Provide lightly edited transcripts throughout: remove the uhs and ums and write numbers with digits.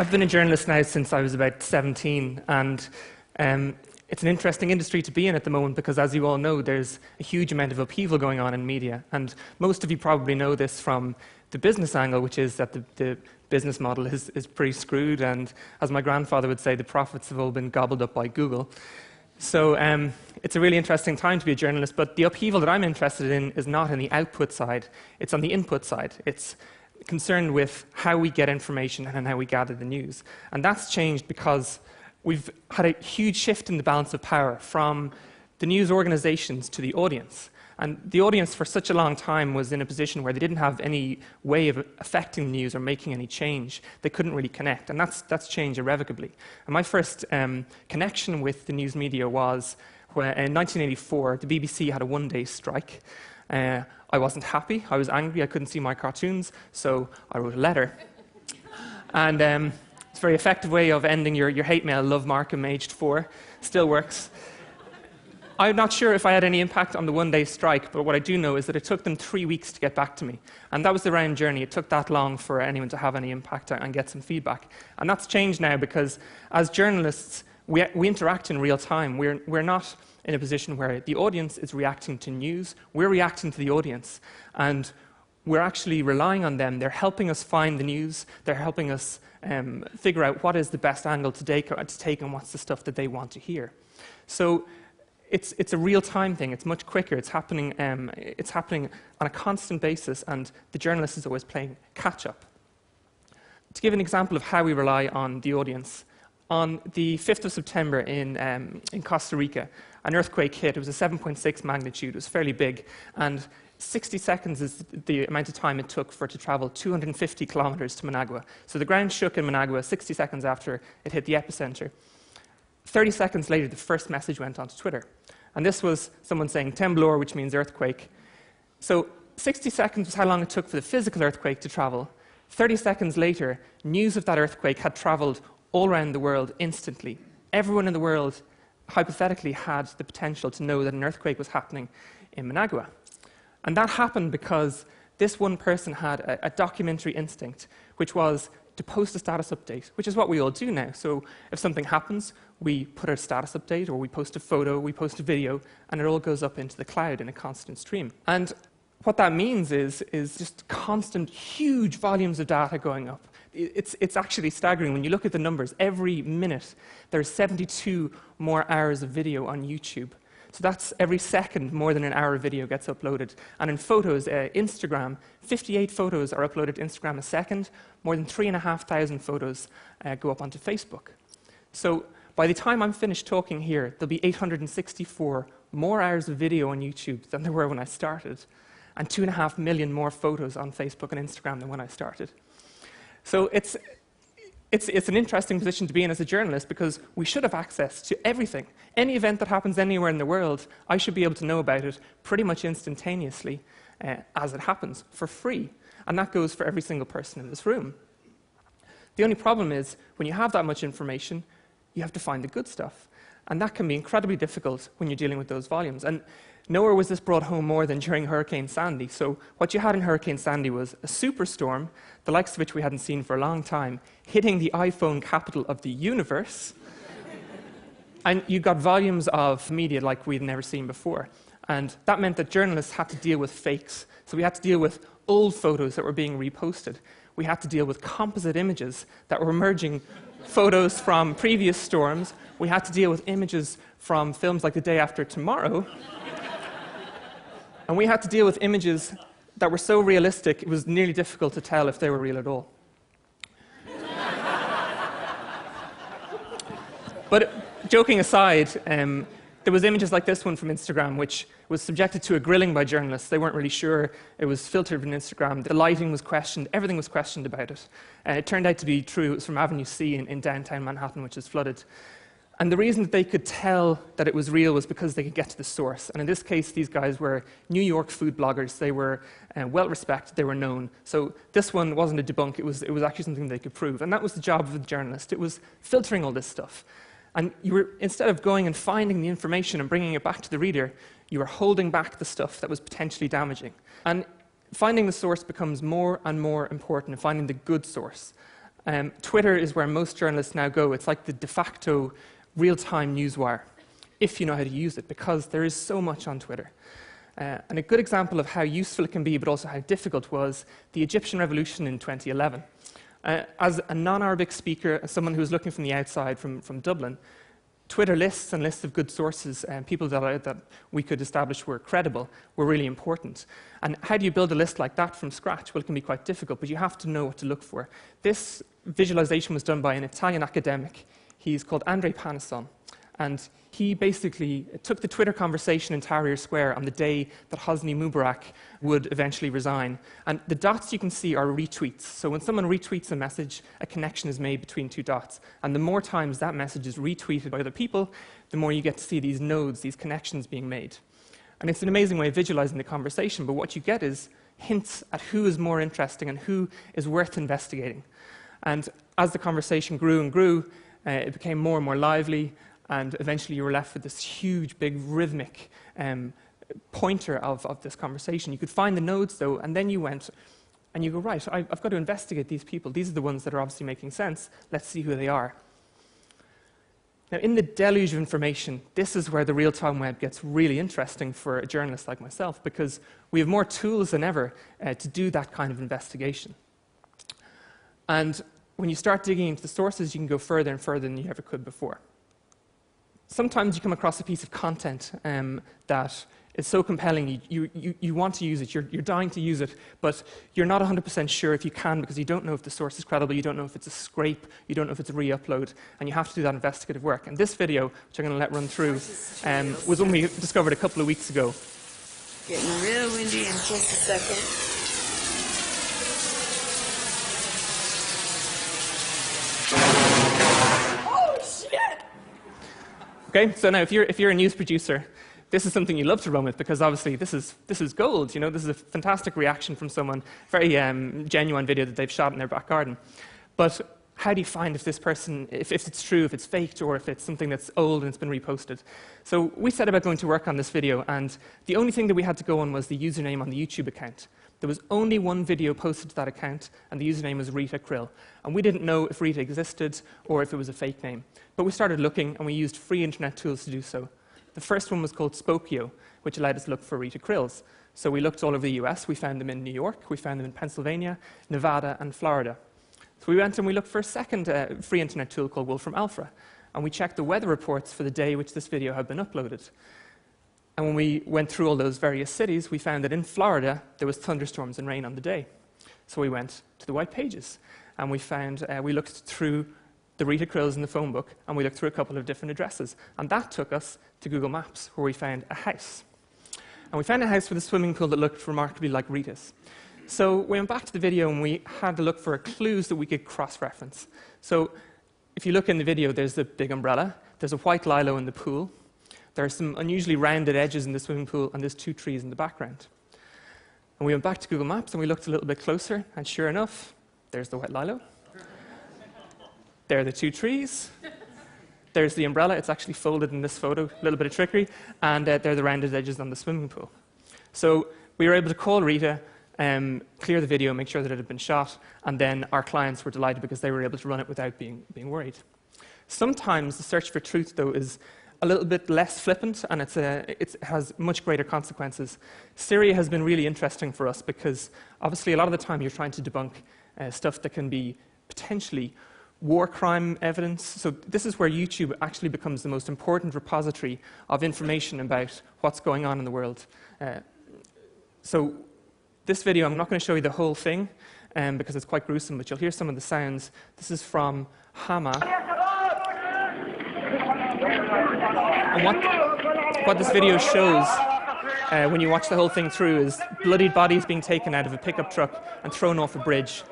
I've been a journalist now since I was about 17, and it's an interesting industry to be in at the moment because, as you all know, there's a huge amount of upheaval going on in media. And most of you probably know this from the business angle, which is that the business model is pretty screwed, and as my grandfather would say, the profits have all been gobbled up by Google. So it's a really interesting time to be a journalist, but the upheaval that I'm interested in is not on the output side, it's on the input side. It's concerned with how we get information and how we gather the news. And that's changed because we've had a huge shift in the balance of power from the news organizations to the audience. And the audience for such a long time was in a position where they didn't have any way of affecting the news or making any change. They couldn't really connect, and that's changed irrevocably. And my first connection with the news media was when, in 1984, the BBC had a one-day strike. I wasn't happy, I was angry, I couldn't see my cartoons, so I wrote a letter. And it's a very effective way of ending your hate mail, love Markham, aged 4, still works. I'm not sure if I had any impact on the one-day strike, but what I do know is that it took them 3 weeks to get back to me. And that was the round journey. It took that long for anyone to have any impact and get some feedback. And that's changed now because, as journalists, we interact in real time. We're not in a position where the audience is reacting to news. We're reacting to the audience. And we're actually relying on them. They're helping us find the news. They're helping us figure out what is the best angle to take and what's the stuff that they want to hear. So it's a real-time thing. It's much quicker. It's happening on a constant basis, and the journalist is always playing catch-up. To give an example of how we rely on the audience, on the 5th of September in Costa Rica, an earthquake hit. It was a 7.6 magnitude. It was fairly big, and 60 seconds is the amount of time it took for it to travel 250 kilometers to Managua. So the ground shook in Managua 60 seconds after it hit the epicenter. 30 seconds later, the first message went onto Twitter. And this was someone saying temblor, which means earthquake. So 60 seconds was how long it took for the physical earthquake to travel. 30 seconds later, news of that earthquake had traveled all around the world instantly. Everyone in the world, hypothetically, had the potential to know that an earthquake was happening in Managua. And that happened because this one person had a documentary instinct, which was to post a status update, which is what we all do now. So if something happens, we put a status update, or we post a photo, we post a video, and it all goes up into the cloud in a constant stream. And what that means is just constant, huge volumes of data going up. It's actually staggering. When you look at the numbers, every minute there's 72 more hours of video on YouTube. So that's every second more than an hour of video gets uploaded. And in photos, Instagram, 58 photos are uploaded to Instagram a second. More than 3,500 photos go up onto Facebook. So by the time I'm finished talking here, there'll be 864 more hours of video on YouTube than there were when I started, and 2.5 million more photos on Facebook and Instagram than when I started. So it's an interesting position to be in as a journalist because we should have access to everything. Any event that happens anywhere in the world, I should be able to know about it pretty much instantaneously as it happens, for free. And that goes for every single person in this room. The only problem is, when you have that much information, you have to find the good stuff. And that can be incredibly difficult when you're dealing with those volumes. And nowhere was this brought home more than during Hurricane Sandy. So what you had in Hurricane Sandy was a superstorm, the likes of which we hadn't seen for a long time, hitting the iPhone capital of the universe. And you got volumes of media like we'd never seen before. And that meant that journalists had to deal with fakes. So we had to deal with old photos that were being reposted. We had to deal with composite images that were merging photos from previous storms. We had to deal with images from films like The Day After Tomorrow. And we had to deal with images that were so realistic, it was nearly difficult to tell if they were real at all. But joking aside, there was images like this one from Instagram, which was subjected to a grilling by journalists. They weren't really sure. It was filtered from Instagram. The lighting was questioned. Everything was questioned about it. It turned out to be true. It was from Avenue C in downtown Manhattan, which is flooded. And the reason that they could tell that it was real was because they could get to the source. And in this case, these guys were New York food bloggers. They were well-respected. They were known. So this one wasn't a debunk. It was actually something they could prove. And that was the job of the journalist. It was filtering all this stuff. And you were, instead of going and finding the information and bringing it back to the reader, you were holding back the stuff that was potentially damaging. And finding the source becomes more and more important, and finding the good source. Twitter is where most journalists now go. It's like the de facto real-time newswire, if you know how to use it, because there is so much on Twitter. And a good example of how useful it can be, but also how difficult, was the Egyptian revolution in 2011. As a non-Arabic speaker, as someone who was looking from the outside, from Dublin, Twitter lists and lists of good sources and people that we could establish were credible were really important. And how do you build a list like that from scratch? Well, it can be quite difficult, but you have to know what to look for. This visualization was done by an Italian academic. He's called Andrei Panisson. And he basically took the Twitter conversation in Tahrir Square on the day that Hosni Mubarak would eventually resign. And the dots you can see are retweets. So when someone retweets a message, a connection is made between two dots. And the more times that message is retweeted by other people, the more you get to see these nodes, these connections being made. And it's an amazing way of visualizing the conversation, but what you get is hints at who is more interesting and who is worth investigating. And as the conversation grew and grew, it became more and more lively, and eventually you were left with this huge, big, rhythmic pointer of this conversation. You could find the nodes, though, and then you went, and you go, right, I've got to investigate these people. These are the ones that are obviously making sense. Let's see who they are. Now, in the deluge of information, this is where the real-time web gets really interesting for a journalist like myself, because we have more tools than ever to do that kind of investigation. And when you start digging into the sources, you can go further and further than you ever could before. Sometimes you come across a piece of content that is so compelling, you want to use it, you're dying to use it, but you're not 100% sure if you can, because you don't know if the source is credible, you don't know if it's a scrape, you don't know if it's a re-upload, and you have to do that investigative work. And this video, which I'm going to let run through, was one we discovered a couple of weeks ago. Getting real windy in just a second. Okay, so now if you're a news producer, this is something you love to run with, because obviously this is gold. You know, this is a fantastic reaction from someone, very genuine video that they've shot in their back garden. But how do you find if this person, if it's true, if it's faked, or if it's something that's old and it's been reposted? So we set about going to work on this video, and the only thing that we had to go on was the username on the YouTube account. There was only one video posted to that account, and the username was Rita Krill. And we didn't know if Rita existed or if it was a fake name. But we started looking, and we used free internet tools to do so. The first one was called Spokeo, which allowed us to look for Rita Krills. So we looked all over the US. We found them in New York. We found them in Pennsylvania, Nevada, and Florida. So we went and we looked for a second free internet tool called Wolfram Alpha. And we checked the weather reports for the day which this video had been uploaded. And when we went through all those various cities, we found that in Florida, there was thunderstorms and rain on the day. So we went to the white pages, and we found, we looked through the Rita Krills in the phone book, and we looked through a couple of different addresses. And that took us to Google Maps, where we found a house. And we found a house with a swimming pool that looked remarkably like Rita's. So we went back to the video, and we had to look for clues that we could cross-reference. So if you look in the video, there's the big umbrella, there's a white lilo in the pool, there are some unusually rounded edges in the swimming pool, and there's two trees in the background. And we went back to Google Maps, and we looked a little bit closer, and sure enough, there's the white lilo. There are the two trees. There's the umbrella. It's actually folded in this photo, a little bit of trickery. And there are the rounded edges on the swimming pool. So we were able to call Rita, clear the video, make sure that it had been shot, and then our clients were delighted because they were able to run it without being worried. Sometimes the search for truth, though, is a little bit less flippant, and it has much greater consequences. Syria has been really interesting for us because, obviously, a lot of the time you're trying to debunk stuff that can be potentially war crime evidence. So this is where YouTube actually becomes the most important repository of information about what's going on in the world. So this video, I'm not going to show you the whole thing because it's quite gruesome, but you'll hear some of the sounds. This is from Hama. And what this video shows, when you watch the whole thing through, is bloodied bodies being taken out of a pickup truck and thrown off a bridge.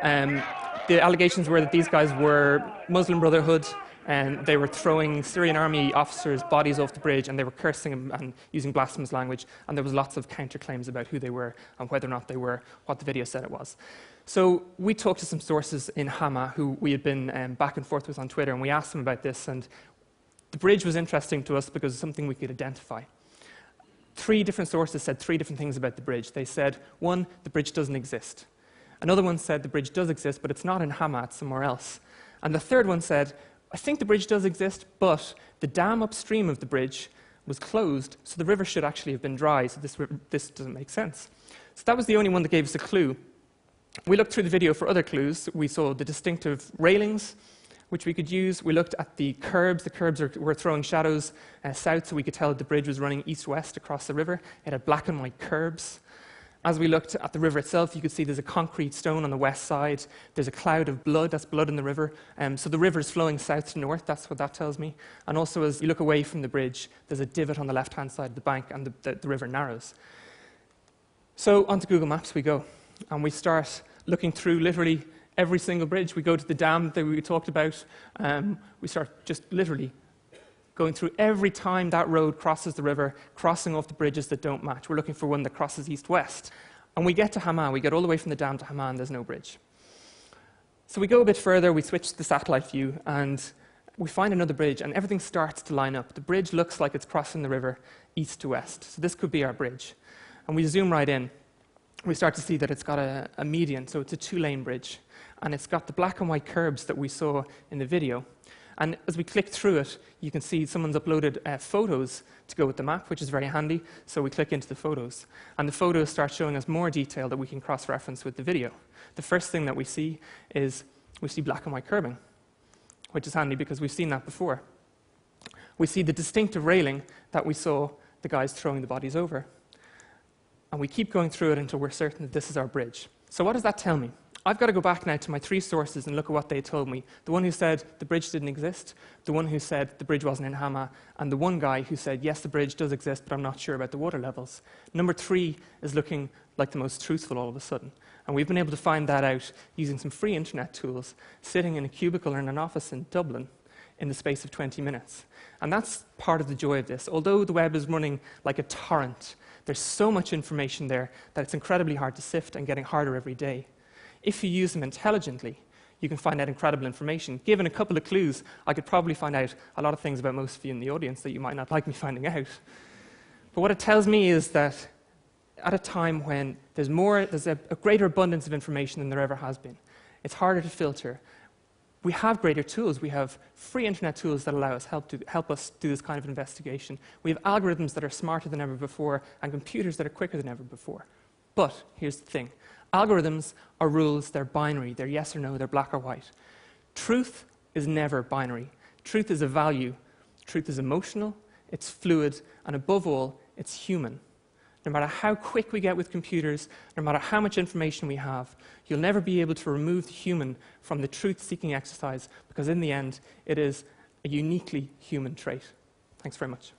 The allegations were that these guys were Muslim Brotherhood, and they were throwing Syrian army officers' bodies off the bridge, and they were cursing them and using blasphemous language, and there was lots of counterclaims about who they were and whether or not they were what the video said it was. So we talked to some sources in Hama who we had been back and forth with on Twitter, and we asked them about this, and the bridge was interesting to us because it's something we could identify. 3 different sources said 3 different things about the bridge. They said, 1, the bridge doesn't exist. Another one said the bridge does exist, but it's not in Hama, it's somewhere else. And the third one said, I think the bridge does exist, but the dam upstream of the bridge was closed, so the river should actually have been dry, so this doesn't make sense. So that was the only one that gave us a clue. We looked through the video for other clues. We saw the distinctive railings, which we could use. We looked at the curbs. The curbs were throwing shadows south, so we could tell that the bridge was running east-west across the river. It had black and white curbs. As we looked at the river itself, you could see there's a concrete stone on the west side. There's a cloud of blood. That's blood in the river. So the river is flowing south to north. That's what that tells me. And also, as you look away from the bridge, there's a divot on the left-hand side of the bank, and the river narrows. So onto Google Maps we go. And we start looking through literally every single bridge. We go to the dam that we talked about. We start just literally going through every time that road crosses the river, crossing off the bridges that don't match. We're looking for one that crosses east-west. And we get to Hama. We get all the way from the dam to Hama, and there's no bridge. So we go a bit further. We switch to the satellite view, and we find another bridge, and everything starts to line up. The bridge looks like it's crossing the river east to west. So this could be our bridge. And we zoom right in. We start to see that it's got a median, so it's a two-lane bridge. And it's got the black and white curbs that we saw in the video. And as we click through it, you can see someone's uploaded photos to go with the map, which is very handy. So we click into the photos. And the photos start showing us more detail that we can cross-reference with the video. The first thing that we see is we see black and white curbing, which is handy because we've seen that before. We see the distinctive railing that we saw the guys throwing the bodies over. And we keep going through it until we're certain that this is our bridge. So what does that tell me? I've got to go back now to my three sources and look at what they told me. The one who said the bridge didn't exist, the one who said the bridge wasn't in Hama, and the one guy who said, yes, the bridge does exist, but I'm not sure about the water levels. Number 3 is looking like the most truthful all of a sudden. And we've been able to find that out using some free internet tools, sitting in a cubicle or in an office in Dublin in the space of 20 minutes. And that's part of the joy of this. Although the web is running like a torrent, there's so much information there that it's incredibly hard to sift and getting harder every day. If you use them intelligently, you can find out incredible information. Given a couple of clues, I could probably find out a lot of things about most of you in the audience that you might not like me finding out. But what it tells me is that at a time when there's a greater abundance of information than there ever has been, it's harder to filter. We have greater tools. We have free internet tools that allow us help us do this kind of investigation. We have algorithms that are smarter than ever before and computers that are quicker than ever before. But here's the thing. Algorithms are rules. They're binary. They're yes or no. They're black or white. Truth is never binary. Truth is a value. Truth is emotional. It's fluid. And above all, it's human. No matter how quick we get with computers, no matter how much information we have, you'll never be able to remove the human from the truth-seeking exercise because in the end, it is a uniquely human trait. Thanks very much.